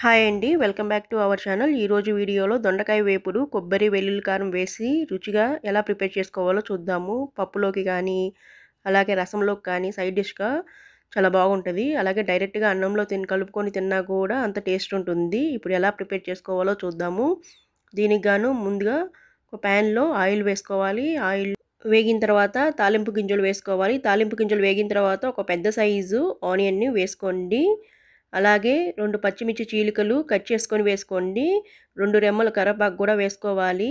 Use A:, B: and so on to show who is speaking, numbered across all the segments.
A: Hi అండి, welcome back to our channel. ఈరోజు వీడియోలో దొండకాయ వేపుడు కొబ్బరి వెల్లుల్లి కారం వేసి రుచిగా ఎలా ప్రిపేర్ చేసుకోవాలో చూద్దాము. పప్పులోకి కానీ అలాగే రసంలోకి కానీ సైడ్ డిష్గా చాలా బాగుంటుంది. అలాగే డైరెక్ట్గా అన్నంలో కలుపుకొని తిన్నా కూడా అంత టేస్ట్ ఉంటుంది. ఇప్పుడు ఎలా ప్రిపేర్ చేసుకోవాలో చూద్దాము. దీనికి గాను ముందుగా ఒక ప్యాన్లో ఆయిల్ వేసుకోవాలి. ఆయిల్ వేగిన తర్వాత తాలింపు గింజలు వేసుకోవాలి. తాలింపు గింజలు వేగిన తర్వాత ఒక పెద్ద సైజు ఆనియన్ని వేసుకోండి. అలాగే 2 పచ్చిమిర్చి చీలికలు కట్ చేసుకొని వేసుకోండి. 2 రెమ్మల కరివేపాకు కూడా వేసుకోవాలి.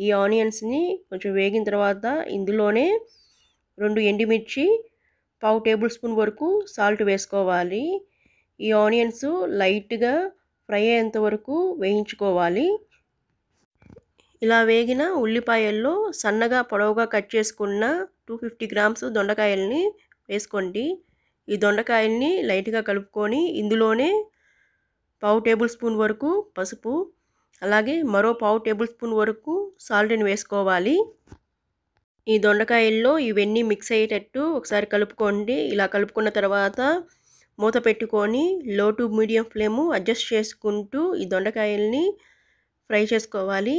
A: ఈ ఆనియన్స్ని కొంచెం వేగిన తర్వాత ఇందులోనే 2 ఎండుమిర్చి, పావు టేబుల్ స్పూన్ వరకు సాల్ట్ వేసుకోవాలి. ఈ ఆనియన్స్ లైట్గా ఫ్రై అయ్యేంత వరకు వేయించుకోవాలి. ఇలా వేగిన ఉల్లిపాయల్లో సన్నగా పొడవుగా కట్ చేసుకున్న 250 గ్రామ్స్ దొండకాయల్ని వేసుకోండి. ఈ దొండకాయల్ని లైట్గా కలుపుకొని ఇందులోనే పావు టేబుల్ స్పూన్ వరకు పసుపు, అలాగే మరో పావు టేబుల్ స్పూన్ వరకు సాల్ట్ని వేసుకోవాలి. ఈ దొండకాయల్లో ఇవన్నీ మిక్స్ అయ్యేటట్టు ఒకసారి కలుపుకోండి. ఇలా కలుపుకున్న తర్వాత మూత పెట్టుకొని లో టు మీడియం ఫ్లేమ్ అడ్జస్ట్ చేసుకుంటూ ఈ దొండకాయల్ని ఫ్రై చేసుకోవాలి.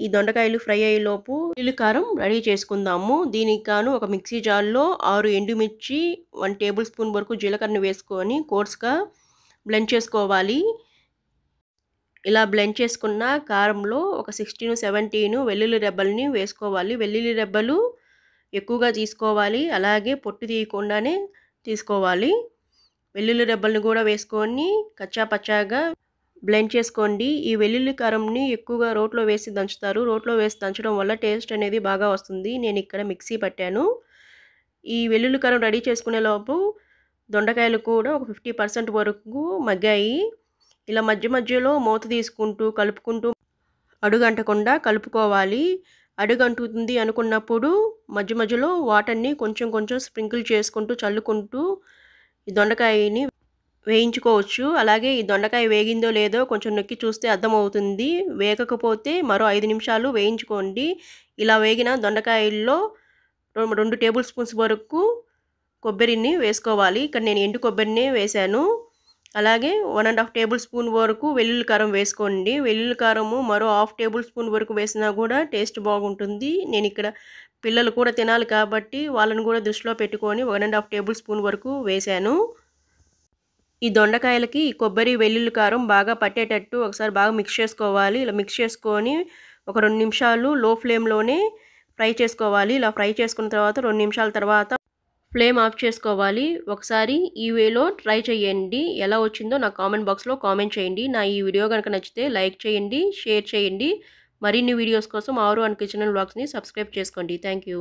A: ఈ దొండకాయలు ఫ్రై అయ్యేలోపు వెల్లుల్లి కారం రెడీ చేసుకుందాము. దీనికి గాను ఒక మిక్సీ జార్లో 6 ఎండుమిర్చి, 1 టేబుల్ స్పూన్ వరకు జీలకర్రని వేసుకొని కోర్స్గా బ్లెండ్ చేసుకోవాలి. ఇలా బ్లెండ్ చేసుకున్న కారంలో ఒక 16-17 వెల్లుల్లి రెబ్బల్ని వేసుకోవాలి. వెల్లుల్లి రెబ్బలు ఎక్కువగా తీసుకోవాలి, అలాగే పొట్టు తీయకుండానే తీసుకోవాలి. వెల్లుల్లి రెబ్బల్ని కూడా వేసుకొని కచ్చా పచ్చాగా బ్లెండ్ చేసుకోండి. ఈ వెల్లుల్లి కారంని ఎక్కువగా రోట్లో వేసి దంచుతారు. రోట్లో వేసి దంచడం వల్ల టేస్ట్ అనేది బాగా వస్తుంది. నేను ఇక్కడ మిక్సీ పట్టాను. ఈ వెల్లుల్లి కారం రెడీ చేసుకునే లోపు దొండకాయలు కూడా ఒక 50% వరకు మగ్గాయి. ఇలా మధ్య మధ్యలో మూత తీసుకుంటూ కలుపుకుంటూ అడుగంటకుండా కలుపుకోవాలి. అడుగంటుతుంది అనుకున్నప్పుడు మధ్య మధ్యలో వాటర్ని కొంచెం కొంచెం స్ప్రింకిల్ చేసుకుంటూ చల్లుకుంటూ ఈ దొండకాయని వేయించుకోవచ్చు. అలాగే ఈ దొండకాయ వేగిందో లేదో కొంచెం నొక్కి చూస్తే అర్థమవుతుంది. వేగకపోతే మరో 5 నిమిషాలు వేయించుకోండి. ఇలా వేగిన దొండకాయల్లో 2 టేబుల్ స్పూన్స్ వరకు కొబ్బరిని వేసుకోవాలి. ఇక్కడ నేను ఎండు కొబ్బరిని వేశాను. అలాగే 1.5 టేబుల్ స్పూన్ వరకు వెల్లుల్లి కారం వేసుకోండి. వెల్లుల్లి కారము మరో 1/2 టేబుల్ స్పూన్ వరకు వేసినా కూడా టేస్ట్ బాగుంటుంది. నేను ఇక్కడ పిల్లలు కూడా తినాలి కాబట్టి వాళ్ళని కూడా దృష్టిలో పెట్టుకొని 1.5 టేబుల్ స్పూన్ వరకు వేశాను. ఈ దొండకాయలకి కొబ్బరి వెల్లుల్లి కారం బాగా పట్టేటట్టు ఒకసారి బాగా మిక్స్ చేసుకోవాలి. ఇలా మిక్స్ చేసుకొని ఒక 2 నిమిషాలు లో ఫ్లేమ్లోనే ఫ్రై చేసుకోవాలి. ఇలా ఫ్రై చేసుకున్న తర్వాత 2 నిమిషాల తర్వాత ఫ్లేమ్ ఆఫ్ చేసుకోవాలి. ఒకసారి ఈ వేలో ట్రై చేయండి. ఎలా వచ్చిందో నాకు కామెంట్ బాక్స్లో కామెంట్ చేయండి. నా ఈ వీడియో కనుక నచ్చితే లైక్ చేయండి, షేర్ చేయండి. మరిన్ని వీడియోస్ కోసం ఆరు అండ్ కిచెన్ అండ్ వ్లాగ్స్ని సబ్స్క్రైబ్ చేసుకోండి. Thank you.